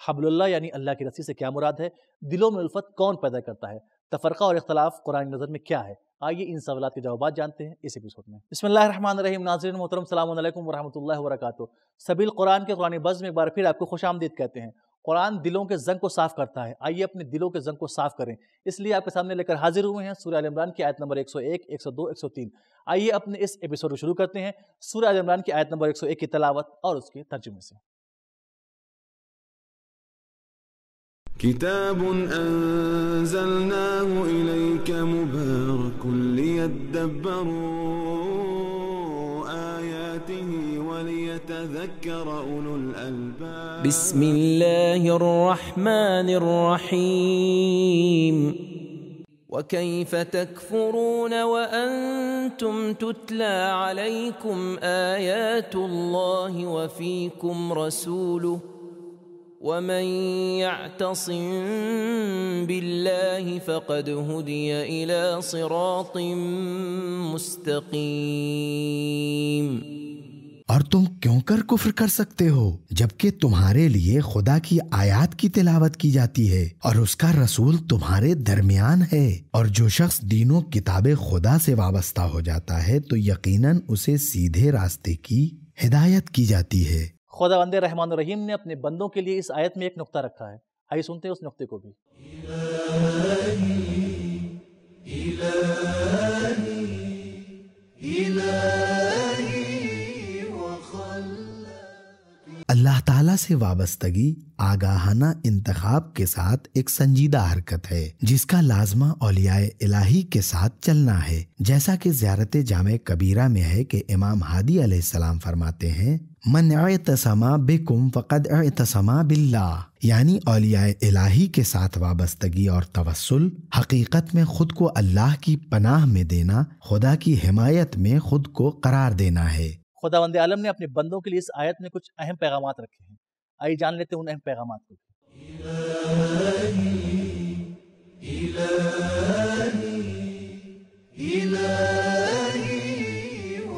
حبل اللہ یعنی اللہ کی رسی سے کیا مراد ہے؟ دلوں میں الفت کون پیدا کرتا ہے؟ تفرقہ اور اختلاف قرآن نظر میں کیا ہے؟ آئیے ان سوالات کے جوابات جانتے ہیں اس ایپیسوڈ میں۔ بسم اللہ الرحمن الرحیم۔ ناظرین محترم، السلام علیکم ورحمۃ اللہ وبرکاتہ۔ سبیل قرآن کے قرآن بز میں ایک بار پھر آپ کو خوش آمدید کہتے ہیں۔ قرآن دلوں کے زنگ کو صاف کرتا ہے، آئیے اپنے دلوں کے زنگ کو صاف کریں۔ اس لیے آپ کے سامنے لے کر حاضر ہوئے ہیں سورہ آل عمران کی آیت نمبر 101، 102، 103۔ آئیے اپنے اس ایپیسوڈ کو شروع کرتے ہیں سورہ آل عمران کی آیت نمبر 101 کی تلاوت اور اس کے ترجمے سے۔ کتاب انزلناه الیک مبارک لیدبروا آیاته ولیتذکر اولو الالباب۔ بسم اللہ الرحمن الرحیم۔ وَكَيْفَ تَكْفُرُونَ وَأَنْتُمْ تُتْلَى عَلَيْكُمْ آيَاتُ اللَّهِ وَفِيكُمْ رَسُولُهُ وَمَنْ يَعْتَصِمْ بِاللَّهِ فَقَدْ هُدِيَ إِلَى صِرَاطٍ مُسْتَقِيمٍ۔ اور تم کیوں کر کفر کر سکتے ہو جبکہ تمہارے لیے خدا کی آیات کی تلاوت کی جاتی ہے اور اس کا رسول تمہارے درمیان ہے۔ اور جو شخص دین و کتاب خدا سے وابستہ ہو جاتا ہے تو یقیناً اسے سیدھے راستے کی ہدایت کی جاتی ہے۔ خداوند رحمان الرحیم نے اپنے بندوں کے لیے اس آیت میں ایک نقطہ رکھا ہے، آئیے سنتے ہیں اس نقطے کو بھی۔ اللہ تعالیٰ سے وابستگی آگاہانہ انتخاب کے ساتھ ایک سنجیدہ حرکت ہے جس کا لازمہ اولیاء الہی کے ساتھ چلنا ہے، جیسا کہ زیارت جامع کبیرہ میں ہے کہ امام ہادی علیہ السلام فرماتے ہیں من اعتصم بکم فقد اعتصم باللہ، یعنی اولیاء الہی کے ساتھ وابستگی اور توسل حقیقت میں خود کو اللہ کی پناہ میں دینا، خدا کی حمایت میں خود کو قرار دینا ہے۔ خداوند عالم نے اپنے بندوں کے لیے اس آیت میں کچھ اہم پیغامات رکھے ہیں، آئیے جان لیتے ہیں ان اہم پیغامات کو۔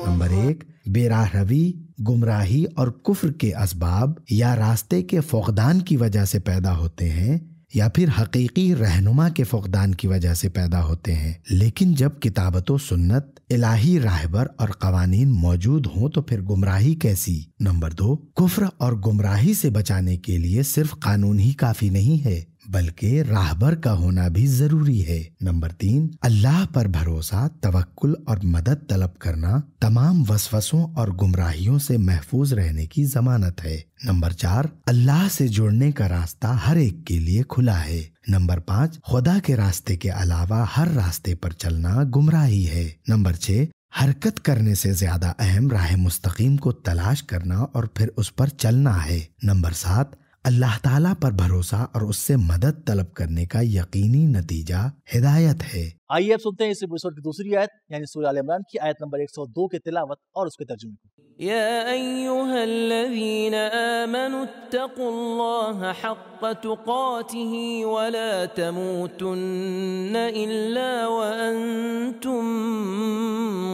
نمبر 1، بے راہ روی، گمراہی اور کفر کے اسباب یا راستے کے فقدان کی وجہ سے پیدا ہوتے ہیں یا پھر حقیقی رہنما کے فقدان کی وجہ سے پیدا ہوتے ہیں، لیکن جب کتابت و سنت، الہی راہبر اور قوانین موجود ہوں تو پھر گمراہی کیسی؟ نمبر 2، کفر اور گمراہی سے بچانے کے لیے صرف قانون ہی کافی نہیں ہے بلکہ راہبر کا ہونا بھی ضروری ہے۔ نمبر 3، اللہ پر بھروسہ، توکل اور مدد طلب کرنا تمام وسوسوں اور گمراہیوں سے محفوظ رہنے کی ضمانت ہے۔ نمبر 4، اللہ سے جڑنے کا راستہ ہر ایک کے لیے کھلا ہے۔ نمبر 5، خدا کے راستے کے علاوہ ہر راستے پر چلنا گمراہی ہے۔ نمبر 6، حرکت کرنے سے زیادہ اہم راہ مستقیم کو تلاش کرنا اور پھر اس پر چلنا ہے۔ نمبر 7، اللہ تعالیٰ پر بھروسہ اور اس سے مدد طلب کرنے کا یقینی نتیجہ ہدایت ہے۔ آئیے اب سنتے ہیں اس ایپیسوڈ کی دوسری آیت یعنی سورہ آل عمران کی آیت نمبر 102 کی تلاوت اور اس کے ترجمے کو۔ یا ایہا الذین آمنوا اتقوا اللہ حق تقاتہ ولا تموتن الا وانتم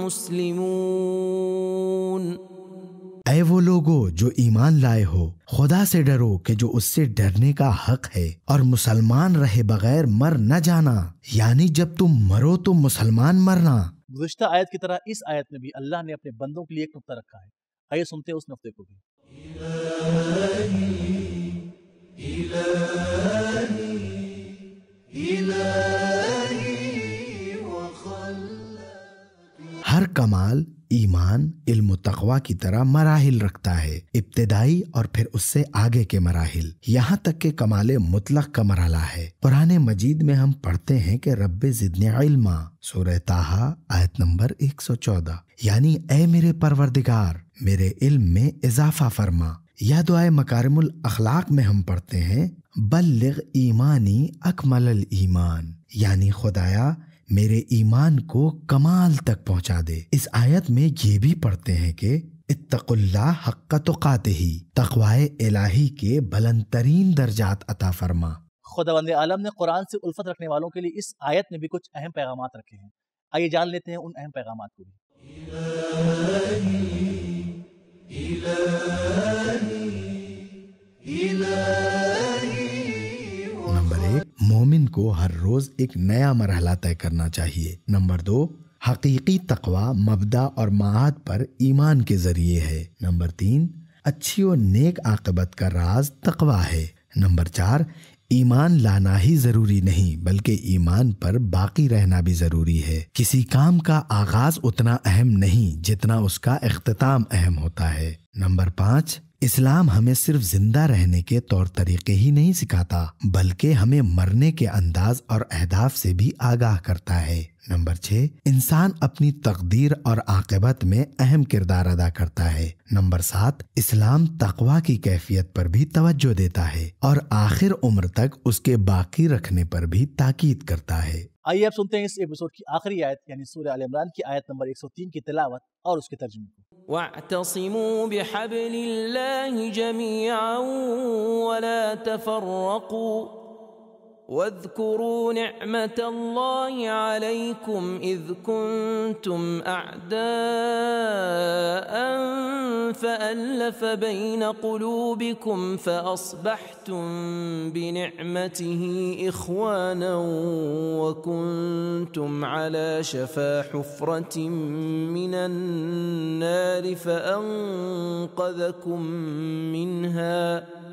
مسلمون۔ اے وہ لوگو جو ایمان لائے ہو، خدا سے ڈرو کہ جو اس سے ڈرنے کا حق ہے، اور مسلمان رہے بغیر مر نہ جانا، یعنی جب تم مرو تو مسلمان مرنا۔ گزشتہ آیت کی طرح اس آیت میں بھی اللہ نے اپنے بندوں کے لیے ایک نقطہ رکھا ہے، آئیے سنتے ہیں اس نقطے کو بھی۔ ہر کمال ایمان، علم و تقوی کی طرح مراحل رکھتا ہے، ابتدائی اور پھر اس سے آگے کے مراحل، یہاں تک کہ کمال مطلق کا مرحلہ ہے۔ قرآن مجید میں ہم پڑھتے ہیں کہ رب زدنی علما، سورہ طٰہٰ آیت نمبر 114، یعنی اے میرے پروردگار میرے علم میں اضافہ فرما۔ یا دعائے مکارم الاخلاق میں ہم پڑھتے ہیں بلغ ایمانی اکمل الایمان، یعنی خدایا میرے ایمان کو کمال تک پہنچا دے۔ اس آیت میں یہ بھی پڑھتے ہیں کہ اتقوا اللہ حق تقاتہ، تقوی الہی کے بلند ترین درجات عطا فرما۔ خداوند عالم نے قرآن سے الفت رکھنے والوں کے لیے اس آیت میں بھی کچھ اہم پیغامات رکھے ہیں، آئیے جان لیتے ہیں ان اہم پیغامات کو بھی۔ کو ہر روز ایک نیا مرحلہ طے کرنا چاہیے۔ نمبر 2، حقیقی تقوی مبدا اور معاد پر ایمان کے ذریعے ہے۔ نمبر 3، اچھی و نیک عاقبت کا راز تقوی ہے۔ نمبر 4، ایمان لانا ہی ضروری نہیں بلکہ ایمان پر باقی رہنا بھی ضروری ہے۔ کسی کام کا آغاز اتنا اہم نہیں جتنا اس کا اختتام اہم ہوتا ہے۔ نمبر 5، اسلام ہمیں صرف زندہ رہنے کے طور طریقے ہی نہیں سکھاتا بلکہ ہمیں مرنے کے انداز اور اہداف سے بھی آگاہ کرتا ہے۔ نمبر 6، انسان اپنی تقدیر اور عاقبت میں اہم کردار ادا کرتا ہے۔ نمبر 7، اسلام تقوی کی کیفیت پر بھی توجہ دیتا ہے اور آخر عمر تک اس کے باقی رکھنے پر بھی تاکید کرتا ہے۔ آئیے اب سنتے ہیں اس ایپیسوڈ کی آخری آیت یعنی سورہ آل عمران کی آیت نمبر 103 کی تلاوت اور اس کے ترجمے کو۔ وَاعْتَصِمُوا بِحَبْلِ اللَّهِ جَمِيعًا وَلَا تَفَرَّقُوا واذكروا نعمة الله عليكم إذ كنتم أعداء فألف بين قلوبكم فأصبحتم بنعمته إخوانا وكنتم على شفا حفرة من النار فأنقذكم منها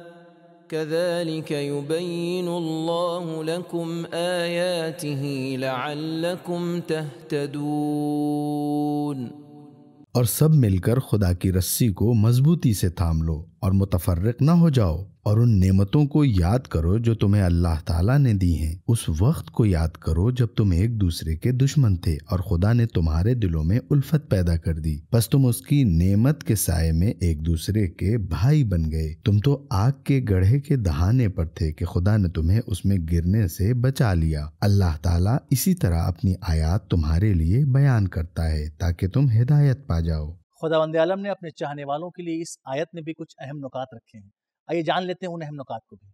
كذلك يبين الله لكم آياته لعلكم تهتدون۔ اور سب مل کر خدا کی رسی کو مضبوطی سے تھام لو اور متفرق نہ ہو جاؤ، اور ان نعمتوں کو یاد کرو جو تمہیں اللہ تعالیٰ نے دی ہیں۔ اس وقت کو یاد کرو جب تم ایک دوسرے کے دشمن تھے اور خدا نے تمہارے دلوں میں الفت پیدا کر دی، بس تم اس کی نعمت کے سائے میں ایک دوسرے کے بھائی بن گئے۔ تم تو آگ کے گڑھے کے دہانے پر تھے کہ خدا نے تمہیں اس میں گرنے سے بچا لیا۔ اللہ تعالیٰ اسی طرح اپنی آیات تمہارے لیے بیان کرتا ہے تاکہ تم ہدایت پا جاؤ۔ خداوند عالم نے اپنے چاہنے والوں کے لیے اس آیت میں بھی کچھ اہم نکات رکھے ہیں۔ آئیے جان لیتے ہیں ان اہم نکات کو بھی۔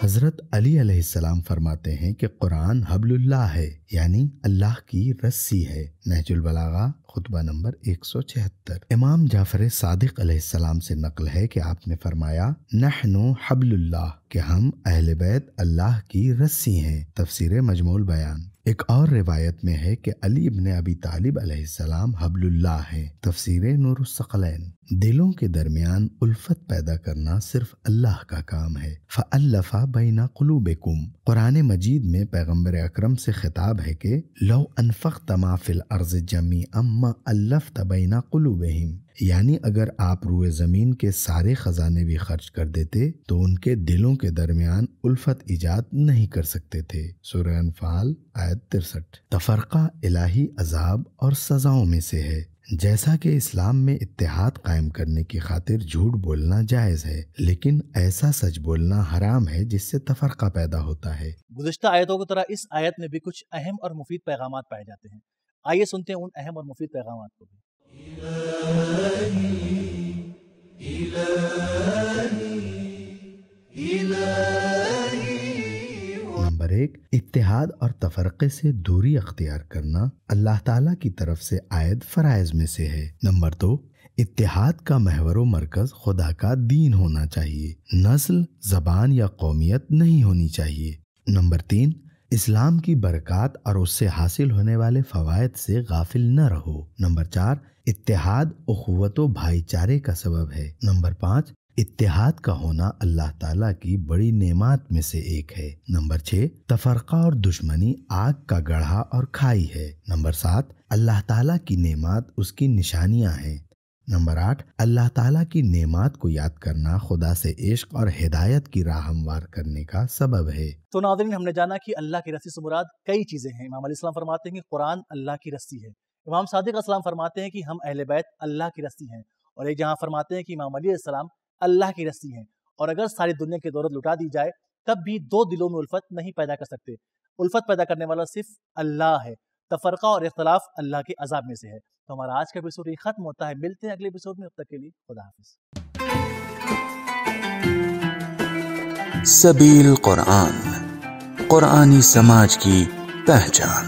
حضرت علی علیہ السلام فرماتے ہیں کہ قرآن حبل اللہ ہے، یعنی اللہ کی رسی ہے۔ نہج البلاغہ خطبہ نمبر 176۔ امام جعفر صادق علیہ السلام سے نقل ہے کہ آپ نے فرمایا، نحن حبل اللہ، کہ ہم اہل بیت اللہ کی رسی ہیں۔ تفسیر مجموع البیان۔ ایک اور روایت میں ہے کہ علی ابن ابی طالب علیہ السلام حبل اللہ ہیں۔ تفسیر نور الثقلین۔ دلوں کے درمیان الفت پیدا کرنا صرف اللہ کا کام ہے۔ فَأَلَّفَ بَيْنَ قُلُوبِكُمْ۔ قرآن مجید میں پیغمبر اکرم سے خطاب ہے کہ لَوْ أَنفَقْتَ مَا فِي الْأَرْضِ جَمِيعًا مَا أَلَّفْتَ بَيْنَ قُلُوبِهِمْ، یعنی اگر آپ روئے زمین کے سارے خزانے بھی خرچ کر دیتے تو ان کے دلوں کے درمیان الفت ایجاد نہیں کر سکتے تھے۔ سورہ انفال آیت 63۔ تفرقہ الہی عذاب اور سزاؤں میں سے ہے۔ جیسا کہ اسلام میں اتحاد قائم کرنے کی خاطر جھوٹ بولنا جائز ہے، لیکن ایسا سچ بولنا حرام ہے جس سے تفرقہ پیدا ہوتا ہے۔ گزشتہ آیتوں کی طرح اس آیت میں بھی کچھ اہم اور مفید پیغامات پائے جاتے ہیں۔ آئیے سنتے ہیں ان اہم اور مفید پیغامات کو بھی۔ نمبر 1، اتحاد اور تفرقے سے دوری اختیار کرنا اللہ تعالیٰ کی طرف سے عائد فرائض میں سے ہے۔ نمبر 2، اتحاد کا محور و مرکز خدا کا دین ہونا چاہیے، نسل، زبان یا قومیت نہیں ہونی چاہیے۔ نمبر 3، اسلام کی برکات اور اس سے حاصل ہونے والے فوائد سے غافل نہ رہو۔ نمبر 4، اتحاد اخوت و بھائی چارے کا سبب ہے۔ نمبر 5، اتحاد کا ہونا اللہ تعالیٰ کی بڑی نعمات میں سے ایک ہے۔ نمبر 6، تفرقہ اور دشمنی آگ کا گڑھا اور کھائی ہے۔ نمبر 7، اللہ تعالیٰ کی نعمات اس کی نشانیاں ہیں۔ نمبر 8، اللہ تعالیٰ کی نعمات کو یاد کرنا خدا سے عشق اور ہدایت کی راہ ہموار کرنے کا سبب ہے۔ تو ناظرین، ہم نے جانا کہ اللہ کی رسی سے مراد کئی چیزیں ہیں۔ امام علیہ السلام فرماتے ہیں کہ قرآن اللہ کی رسی ہے۔ امام صادق علیہ السلام فرماتے ہیں کہ ہم اہل بیت اللہ کی رسی ہیں، اور ایک جہاں فرماتے ہیں کہ امام علی علیہ السلام اللہ کی رسی ہیں، اور اگر ساری دنیا کی دولت لٹا دی جائے تب بھی دو دلوں میں الفت نہیں پیدا کر سکتے۔ الفت پیدا کرنے والا صرف اللہ ہے۔ تفرقہ اور اختلاف اللہ کے عذاب میں سے ہے۔ تو ہمارا آج کا ایپیسوڈ یہ ختم ہوتا ہے۔ ملتے ہیں اگلے ایپیسوڈ میں، اب تک کے لیے خدا حافظ۔ سبیل قرآن، قرآنی سماج کی پہچان۔